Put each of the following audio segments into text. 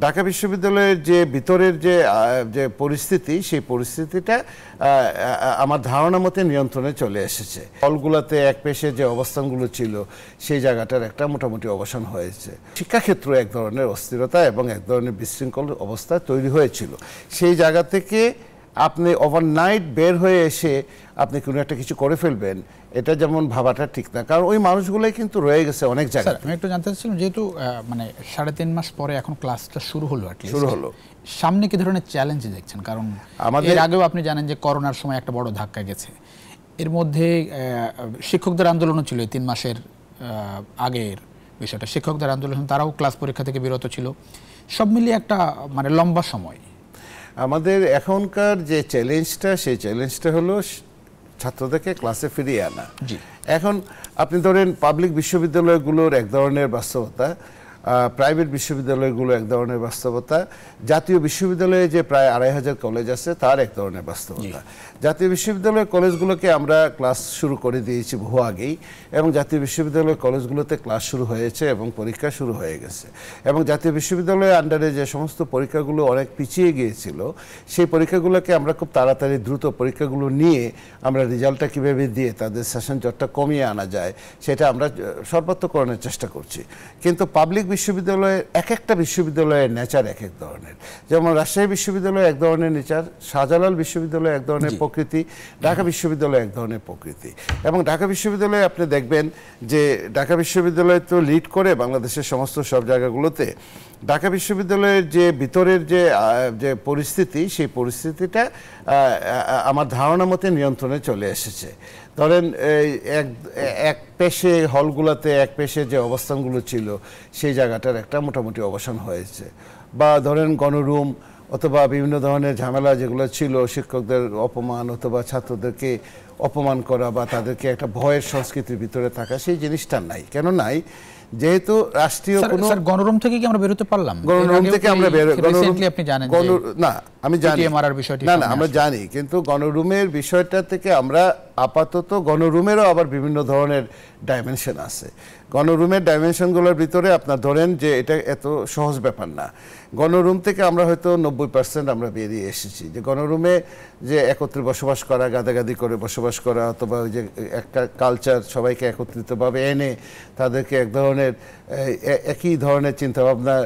ঢাকা বিশ্ববিদ্যালয়ের যে ভিতরের যে পরিস্থিতি, সেই পরিস্থিতিটা আমার ধারণা মতে নিয়ন্ত্রণে চলে এসেছে। হলগুলোতে এক পেশে যে অবস্থানগুলো ছিল সেই জায়গাটার একটা মোটামুটি অবসান হয়েছে। শিক্ষাক্ষেত্রে এক ধরনের অস্থিরতা এবং এক ধরনের বিশৃঙ্খল অবস্থা তৈরি হয়েছিল। সেই জায়গা থেকে আপনি ওভারনাইট বের হয়ে এসে আপনি কোনো একটা কিছু করে ফেলবেন, এটা যেমন ভাবাটা ঠিক না, কারণ ওই মানুষগুলোই কিন্তু রয়ে গেছে অনেক জায়গায়। আমি একটু জানতে চাচ্ছিলাম, যেহেতু মানে 3.5 মাস পরে এখন ক্লাসটা শুরু হলো, সামনে কি ধরনের চ্যালেঞ্জ দেখছেন? কারণ এর আগেও আপনি জানেন যে করোনার সময় একটা বড় ধাক্কা গেছে, এর মধ্যে শিক্ষকদের আন্দোলনও ছিল 3 মাসের আগের বিষয়টা। শিক্ষকদের আন্দোলন, তারাও ক্লাস পরীক্ষা থেকে বিরত ছিল, সব মিলিয়ে একটা মানে লম্বা সময়। আমাদের এখনকার যে চ্যালেঞ্জটা, সেই চ্যালেঞ্জটা হলো ছাত্রদেরকে ক্লাসে ফিরিয়ে আনা। এখন আপনি ধরেন পাবলিক বিশ্ববিদ্যালয়গুলোর এক ধরনের বাস্তবতা, প্রাইভেট বিশ্ববিদ্যালয়গুলো এক ধরনের বাস্তবতা, জাতীয় বিশ্ববিদ্যালয়ে যে প্রায় 2500 কলেজ আছে তার এক ধরনের বাস্তবতা। জাতীয় বিশ্ববিদ্যালয়ের কলেজগুলোকে আমরা ক্লাস শুরু করে দিয়েছি বহু আগেই, এবং জাতীয় বিশ্ববিদ্যালয়ের কলেজগুলোতে ক্লাস শুরু হয়েছে এবং পরীক্ষা শুরু হয়ে গেছে। এবং জাতীয় বিশ্ববিদ্যালয়ের আন্ডারে যে সমস্ত পরীক্ষাগুলো অনেক পিছিয়ে গিয়েছিল, সেই পরীক্ষাগুলোকে আমরা খুব তাড়াতাড়ি দ্রুত পরীক্ষাগুলো নিয়ে আমরা রেজাল্টটা কীভাবে দিয়ে তাদের সেশন জটটা কমিয়ে আনা যায় সেটা আমরা সর্বাত্মকরণের চেষ্টা করছি। কিন্তু পাবলিক বিশ্ববিদ্যালয়ের এক একটা বিশ্ববিদ্যালয়ের নেচার এক এক ধরনের। যেমন রাজশাহী বিশ্ববিদ্যালয় এক ধরনের নেচার, শাহজালাল বিশ্ববিদ্যালয় এক ধরনের প্রকৃতি, ঢাকা বিশ্ববিদ্যালয় এক ধরনের প্রকৃতি। এবং ঢাকা বিশ্ববিদ্যালয়ে আপনি দেখবেন যে ঢাকা বিশ্ববিদ্যালয় তো লিড করে বাংলাদেশের সমস্ত সব জায়গাগুলোতে। ঢাকা বিশ্ববিদ্যালয়ের যে ভিতরের যে পরিস্থিতি, সেই পরিস্থিতিটা আমার ধারণা মতে নিয়ন্ত্রণে চলে এসেছে। ধরেন এক পেশে হলগুলোতে এক পেশে যে অবস্থানগুলো ছিল সেই জায়গাটার একটা মোটামুটি অবসান হয়েছে। বা ধরেন গণরুম অথবা বিভিন্ন ধরনের ঝামেলা যেগুলো ছিল, শিক্ষকদের অপমান অথবা ছাত্রদেরকে অপমান করা বা তাদেরকে একটা ভয়ের সংস্কৃতির ভিতরে থাকা, সেই জিনিসটা নাই। কেন নাই? যেহেতু রাষ্ট্রীয় কোনো গণরুম থেকে কি আমরা বেরোতে পারলাম? গণরুম থেকে আমরা আপনি জানেন না, আমি জানি না, আমরা জানি, কিন্তু গণরুমের বিষয়টা থেকে আমরা আপাতত গণরুমেরও আবার বিভিন্ন ধরনের ডাইমেনশন আছে। গণরুমের ডাইমেনশনগুলোর ভিতরে আপনার ধরেন যে এটা এত সহজ ব্যাপার না। গণরুম থেকে আমরা হয়তো 90% আমরা বেরিয়ে এসেছি। যে গণরুমে যে একত্রে বসবাস করা, গাদাগাদি করে বসবাস করা, অথবা ওই যে একটা কালচার সবাইকে একত্রিতভাবে এনে তাদেরকে এক ধরনের একই ধরনের চিন্তাভাবনা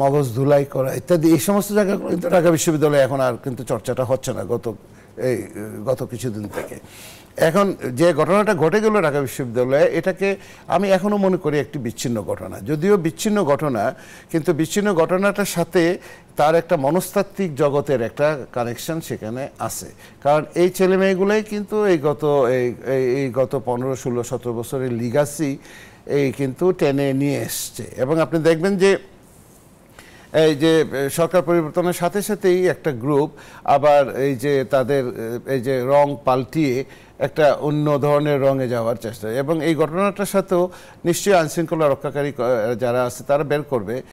মগজ ধুলাই করা ইত্যাদি, এই সমস্ত জায়গাগুলো কিন্তু ঢাকা বিশ্ববিদ্যালয়ে এখন আর কিন্তু চর্চাটা হচ্ছে না গত কিছুদিন থেকে। এখন যে ঘটনাটা ঘটে গেল ঢাকা বিশ্ববিদ্যালয়ে, এটাকে আমি এখনও মনে করি একটি বিচ্ছিন্ন ঘটনা। যদিও বিচ্ছিন্ন ঘটনা, কিন্তু বিচ্ছিন্ন ঘটনাটার সাথে তার একটা মনস্তাত্ত্বিক জগতের একটা কানেকশন সেখানে আছে। কারণ এই ছেলেমেয়েগুলোই কিন্তু এই গত 15, 16, 17 বছরের লিগাসি কিন্তু টেনে নিয়ে এসছে। এবং আপনি দেখবেন যে এই যে সরকার পরিবর্তনের সাথে সাথেই একটা গ্রুপ আবার এই যে তাদের এই যে রং পাল্টিয়ে একটা অন্য ধরনের রঙে যাওয়ার চেষ্টা, এবং এই ঘটনাটার সাথেও নিশ্চয়ই আইনশৃঙ্খলা রক্ষাকারী যারা আছে তারা বের করবে।